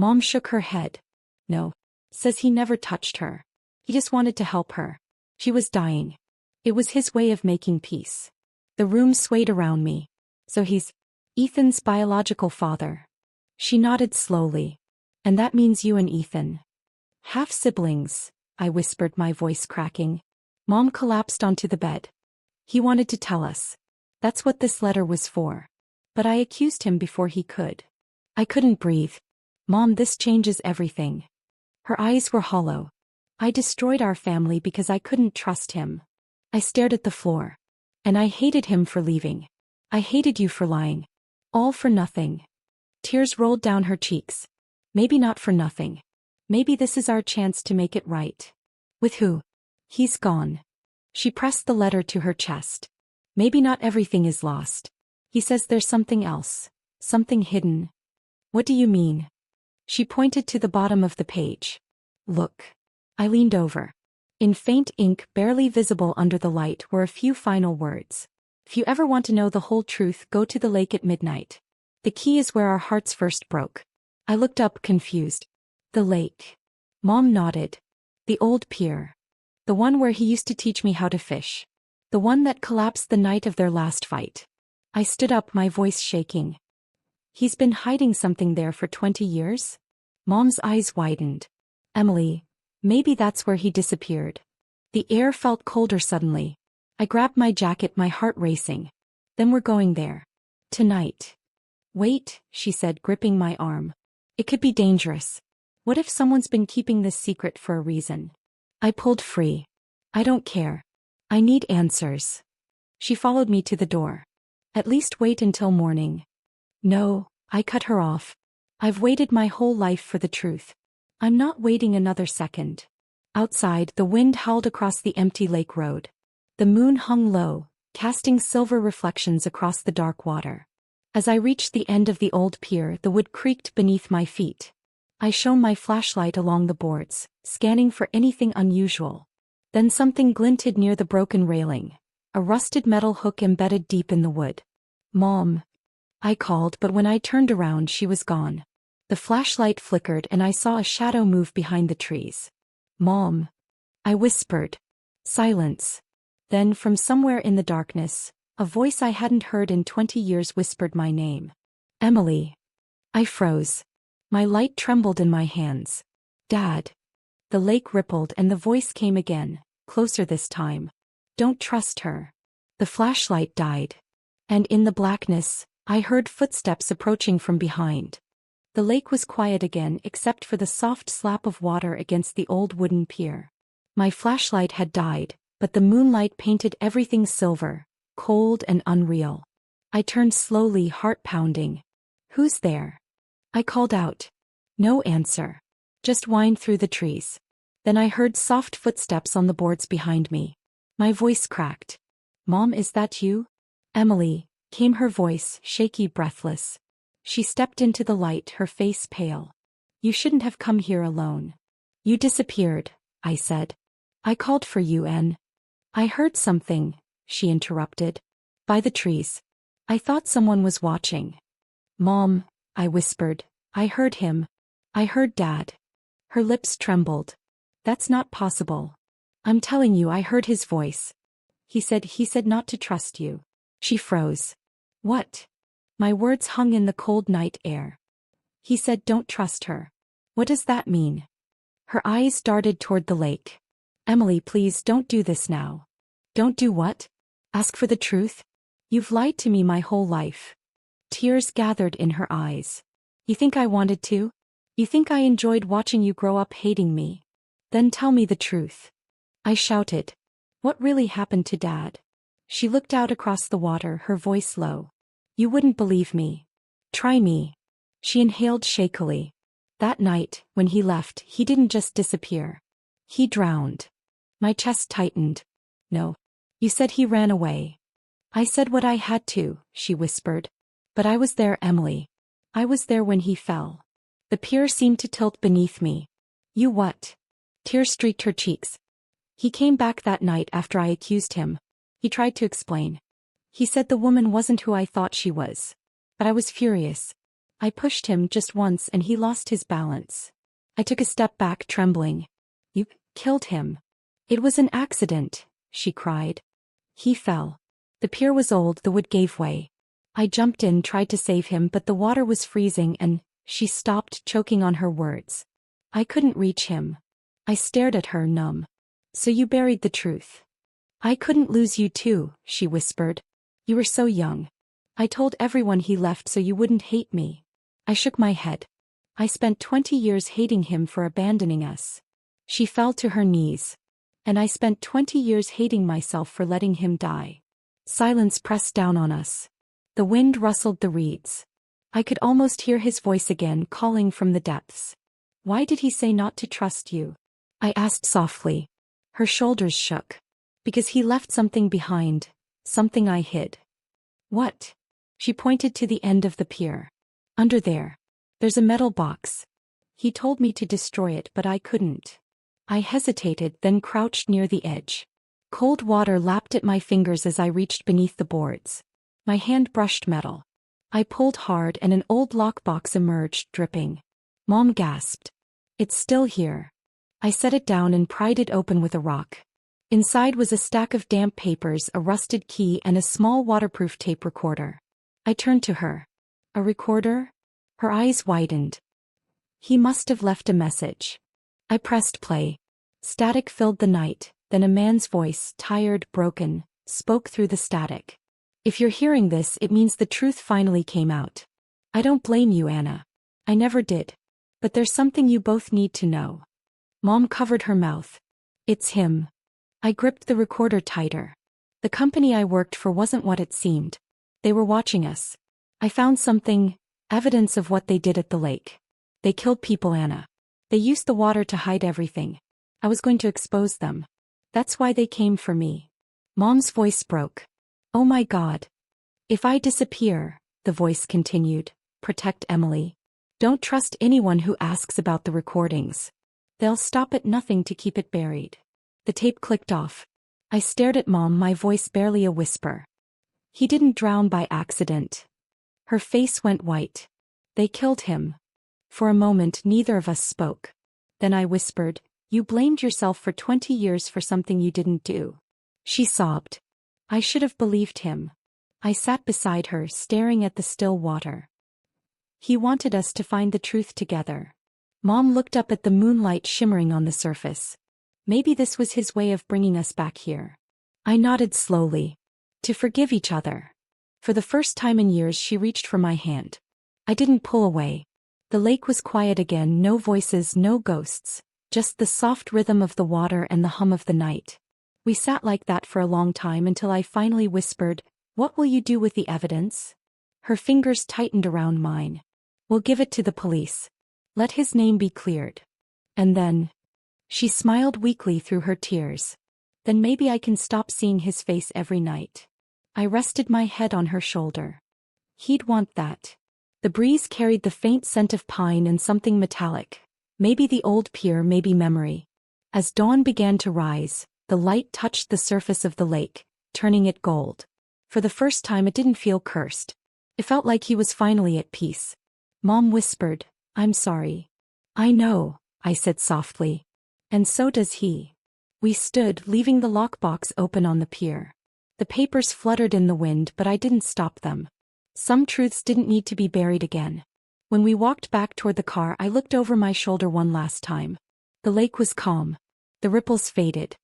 Mom shook her head. No. Says he never touched her. He just wanted to help her. She was dying. It was his way of making peace. The room swayed around me. So he's Ethan's biological father. She nodded slowly. And that means you and Ethan. Half siblings, I whispered, my voice cracking. Mom collapsed onto the bed. He wanted to tell us. That's what this letter was for. But I accused him before he could. I couldn't breathe. Mom, this changes everything. Her eyes were hollow. I destroyed our family because I couldn't trust him. I stared at the floor. And I hated him for leaving. I hated you for lying. All for nothing. Tears rolled down her cheeks. Maybe not for nothing. Maybe this is our chance to make it right. With who? He's gone. She pressed the letter to her chest. Maybe not everything is lost. He says there's something else. Something hidden. What do you mean? She pointed to the bottom of the page. Look. I leaned over. In faint ink barely visible under the light were a few final words. If you ever want to know the whole truth, go to the lake at midnight. The key is where our hearts first broke. I looked up confused. The lake. Mom nodded. The old pier. The one where he used to teach me how to fish. The one that collapsed the night of their last fight. I stood up, my voice shaking. He's been hiding something there for 20 years? Mom's eyes widened. Emily, maybe that's where he disappeared. The air felt colder suddenly. I grabbed my jacket, my heart racing. Then we're going there. Tonight. Wait, she said, gripping my arm. It could be dangerous. What if someone's been keeping this secret for a reason? I pulled free. I don't care. I need answers. She followed me to the door. At least wait until morning. No, I cut her off. I've waited my whole life for the truth. I'm not waiting another second. Outside, the wind howled across the empty lake road. The moon hung low, casting silver reflections across the dark water. As I reached the end of the old pier, the wood creaked beneath my feet. I shone my flashlight along the boards, scanning for anything unusual. Then something glinted near the broken railing. A rusted metal hook embedded deep in the wood. Mom. I called, but when I turned around she was gone. The flashlight flickered and I saw a shadow move behind the trees. Mom. I whispered. Silence. Then from somewhere in the darkness, a voice I hadn't heard in 20 years whispered my name. Emily. I froze. My light trembled in my hands. Dad. The lake rippled and the voice came again, closer this time. Don't trust her. The flashlight died. And in the blackness, I heard footsteps approaching from behind. The lake was quiet again except for the soft slap of water against the old wooden pier. My flashlight had died, but the moonlight painted everything silver, cold and unreal. I turned slowly, heart pounding. Who's there? I called out. No answer. Just whined through the trees. Then I heard soft footsteps on the boards behind me. My voice cracked. Mom, is that you? Emily, came her voice, shaky, breathless. She stepped into the light, her face pale. You shouldn't have come here alone. You disappeared, I said. I called for you and... I heard something, she interrupted. By the trees. I thought someone was watching. Mom, I whispered. I heard him. I heard Dad. Her lips trembled. That's not possible. I'm telling you, I heard his voice. He said not to trust you. She froze. What? My words hung in the cold night air. He said don't trust her. What does that mean? Her eyes darted toward the lake. Emily, please don't do this now. Don't do what? Ask for the truth? You've lied to me my whole life. Tears gathered in her eyes. You think I wanted to? You think I enjoyed watching you grow up hating me? Then tell me the truth. I shouted. What really happened to Dad? She looked out across the water, her voice low. You wouldn't believe me. Try me. She inhaled shakily. That night, when he left, he didn't just disappear. He drowned. My chest tightened. No. You said he ran away. I said what I had to, she whispered. But I was there, Emily. I was there when he fell. The pier seemed to tilt beneath me. You what? Tears streaked her cheeks. He came back that night after I accused him. He tried to explain. He said the woman wasn't who I thought she was. But I was furious. I pushed him just once and he lost his balance. I took a step back, trembling. You killed him. It was an accident, she cried. He fell. The pier was old, the wood gave way. I jumped in, tried to save him, but the water was freezing and... She stopped, choking on her words. I couldn't reach him. I stared at her, numb. So you buried the truth. I couldn't lose you too, she whispered. You were so young. I told everyone he left so you wouldn't hate me. I shook my head. I spent 20 years hating him for abandoning us. She fell to her knees. And I spent 20 years hating myself for letting him die. Silence pressed down on us. The wind rustled the reeds. I could almost hear his voice again calling from the depths. Why did he say not to trust you? I asked softly. Her shoulders shook. Because he left something behind, something I hid. What? She pointed to the end of the pier. Under there. There's a metal box. He told me to destroy it, but I couldn't. I hesitated, then crouched near the edge. Cold water lapped at my fingers as I reached beneath the boards. My hand brushed metal. I pulled hard and an old lockbox emerged, dripping. Mom gasped. It's still here. I set it down and pried it open with a rock. Inside was a stack of damp papers, a rusted key, and a small waterproof tape recorder. I turned to her. A recorder? Her eyes widened. He must have left a message. I pressed play. Static filled the night, then a man's voice, tired, broken, spoke through the static. If you're hearing this, it means the truth finally came out. I don't blame you, Anna. I never did. But there's something you both need to know. Mom covered her mouth. It's him. I gripped the recorder tighter. The company I worked for wasn't what it seemed. They were watching us. I found something, evidence of what they did at the lake. They killed people, Anna. They used the water to hide everything. I was going to expose them. That's why they came for me. Mom's voice broke. Oh my God. If I disappear, the voice continued, protect Emily. Don't trust anyone who asks about the recordings. They'll stop at nothing to keep it buried. The tape clicked off. I stared at Mom, my voice barely a whisper. He didn't drown by accident. Her face went white. They killed him. For a moment, neither of us spoke. Then I whispered, you blamed yourself for 20 years for something you didn't do. She sobbed. I should have believed him. I sat beside her, staring at the still water. He wanted us to find the truth together. Mom looked up at the moonlight shimmering on the surface. Maybe this was his way of bringing us back here. I nodded slowly. To forgive each other. For the first time in years, she reached for my hand. I didn't pull away. The lake was quiet again, no voices, no ghosts, just the soft rhythm of the water and the hum of the night. We sat like that for a long time until I finally whispered, what will you do with the evidence? Her fingers tightened around mine. We'll give it to the police. Let his name be cleared. And then... She smiled weakly through her tears. Then maybe I can stop seeing his face every night. I rested my head on her shoulder. He'd want that. The breeze carried the faint scent of pine and something metallic. Maybe the old pier, maybe memory. As dawn began to rise, the light touched the surface of the lake, turning it gold. For the first time, it didn't feel cursed. It felt like he was finally at peace. Mom whispered, I'm sorry. I know, I said softly. And so does he. We stood, leaving the lockbox open on the pier. The papers fluttered in the wind, but I didn't stop them. Some truths didn't need to be buried again. When we walked back toward the car, I looked over my shoulder one last time. The lake was calm. The ripples faded.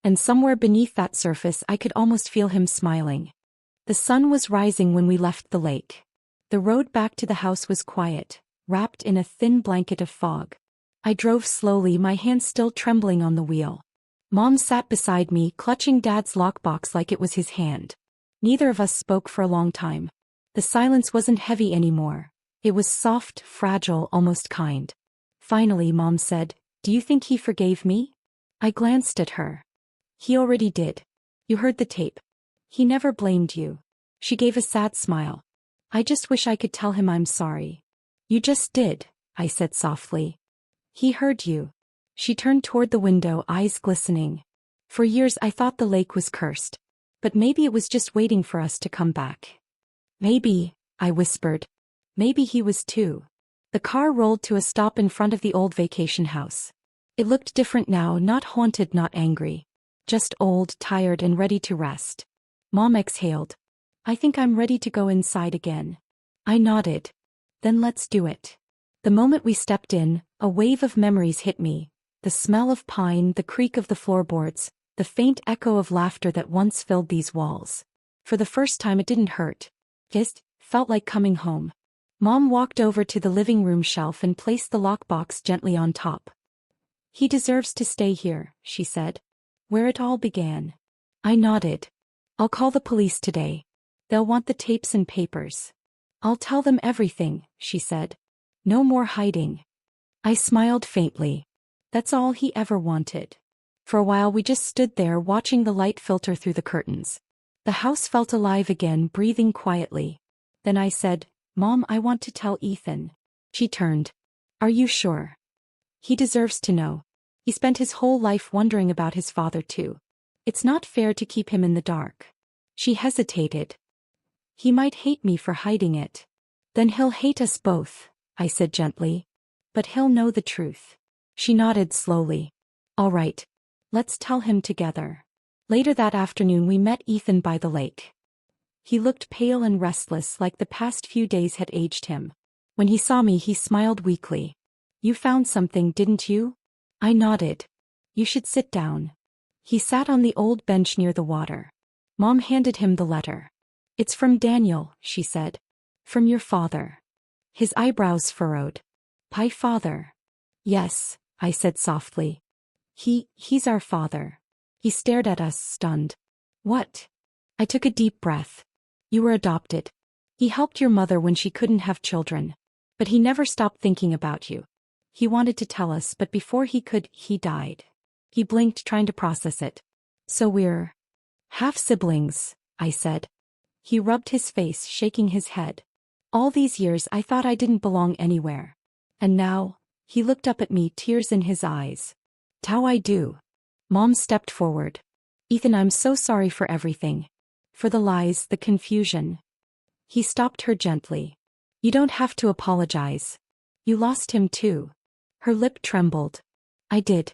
And somewhere beneath that surface, I could almost feel him smiling. The sun was rising when we left the lake. The road back to the house was quiet, wrapped in a thin blanket of fog. I drove slowly, my hands still trembling on the wheel. Mom sat beside me, clutching Dad's lockbox like it was his hand. Neither of us spoke for a long time. The silence wasn't heavy anymore. It was soft, fragile, almost kind. Finally, Mom said, do you think he forgave me? I glanced at her. He already did. You heard the tape. He never blamed you. She gave a sad smile. I just wish I could tell him I'm sorry. You just did, I said softly. He heard you. She turned toward the window, eyes glistening. For years I thought the lake was cursed. But maybe it was just waiting for us to come back. Maybe, I whispered. Maybe he was too. The car rolled to a stop in front of the old vacation house. It looked different now, not haunted, not angry. Just old, tired, and ready to rest. Mom exhaled. I think I'm ready to go inside again. I nodded. Then let's do it. The moment we stepped in, a wave of memories hit me. The smell of pine, the creak of the floorboards, the faint echo of laughter that once filled these walls. For the first time, it didn't hurt. Just felt like coming home. Mom walked over to the living room shelf and placed the lockbox gently on top. He deserves to stay here, she said. Where it all began. I nodded. I'll call the police today. They'll want the tapes and papers. I'll tell them everything, she said. No more hiding. I smiled faintly. That's all he ever wanted. For a while we just stood there watching the light filter through the curtains. The house felt alive again, breathing quietly. Then I said, Mom, I want to tell Ethan. She turned. Are you sure? He deserves to know. He spent his whole life wondering about his father too. It's not fair to keep him in the dark. She hesitated. He might hate me for hiding it. Then he'll hate us both, I said gently. But he'll know the truth. She nodded slowly. All right. Let's tell him together. Later that afternoon we met Ethan by the lake. He looked pale and restless, like the past few days had aged him. When he saw me he smiled weakly. You found something, didn't you? I nodded. You should sit down. He sat on the old bench near the water. Mom handed him the letter. It's from Daniel, she said. From your father. His eyebrows furrowed. My father. Yes, I said softly. He's our father. He stared at us, stunned. What? I took a deep breath. You were adopted. He helped your mother when she couldn't have children. But he never stopped thinking about you. He wanted to tell us, but before he could, he died. He blinked, trying to process it. So we're half-siblings, I said. He rubbed his face, shaking his head. All these years I thought I didn't belong anywhere. And now, he looked up at me, tears in his eyes. How I do. Mom stepped forward. Ethan, I'm so sorry for everything. For the lies, the confusion. He stopped her gently. You don't have to apologize. You lost him too. Her lip trembled. I did.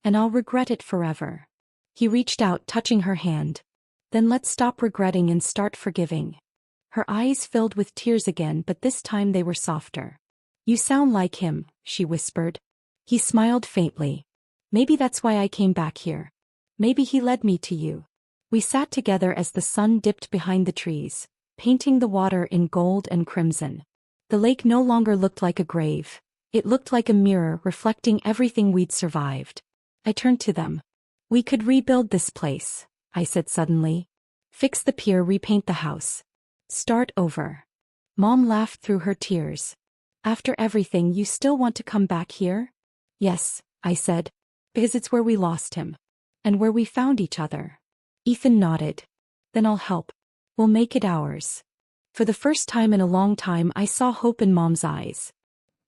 And I'll regret it forever. He reached out, touching her hand. Then let's stop regretting and start forgiving. Her eyes filled with tears again, but this time they were softer. You sound like him, she whispered. He smiled faintly. Maybe that's why I came back here. Maybe he led me to you. We sat together as the sun dipped behind the trees, painting the water in gold and crimson. The lake no longer looked like a grave. It looked like a mirror reflecting everything we'd survived. I turned to them. We could rebuild this place, I said suddenly. Fix the pier, repaint the house. Start over. Mom laughed through her tears. After everything, you still want to come back here? Yes, I said. Because it's where we lost him. And where we found each other. Ethan nodded. Then I'll help. We'll make it ours. For the first time in a long time I saw hope in Mom's eyes.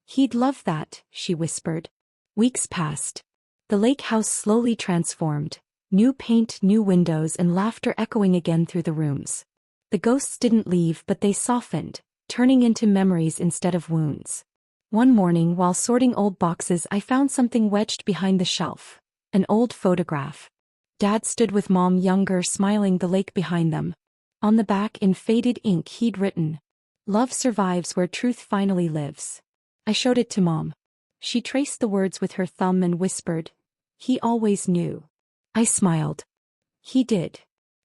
He'd love that, she whispered. Weeks passed. The lake house slowly transformed. New paint, new windows, and laughter echoing again through the rooms. The ghosts didn't leave, but they softened, turning into memories instead of wounds. One morning, while sorting old boxes, I found something wedged behind the shelf. An old photograph. Dad stood with Mom, younger, smiling, the lake behind them. On the back, in faded ink, he'd written, "Love survives where truth finally lives." I showed it to Mom. She traced the words with her thumb and whispered, "He always knew." I smiled. He did.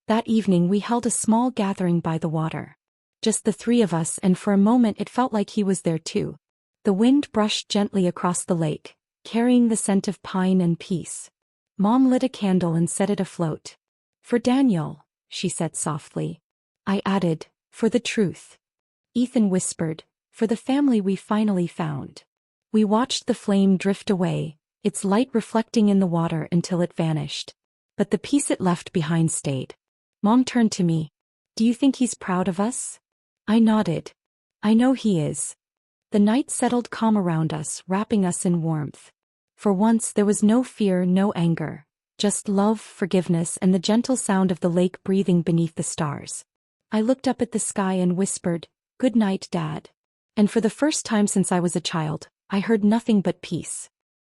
That evening we held a small gathering by the water. Just the three of us, and for a moment it felt like he was there too. The wind brushed gently across the lake, carrying the scent of pine and peace. Mom lit a candle and set it afloat. "For Daniel," she said softly. I added, "For the truth." Ethan whispered, "For the family we finally found." We watched the flame drift away, its light reflecting in the water until it vanished. But the peace it left behind stayed. Mom turned to me. "Do you think he's proud of us?" I nodded. "I know he is." The night settled calm around us, wrapping us in warmth. For once there was no fear, no anger. Just love, forgiveness, and the gentle sound of the lake breathing beneath the stars. I looked up at the sky and whispered, "Good night, Dad." And for the first time since I was a child, I heard nothing but peace.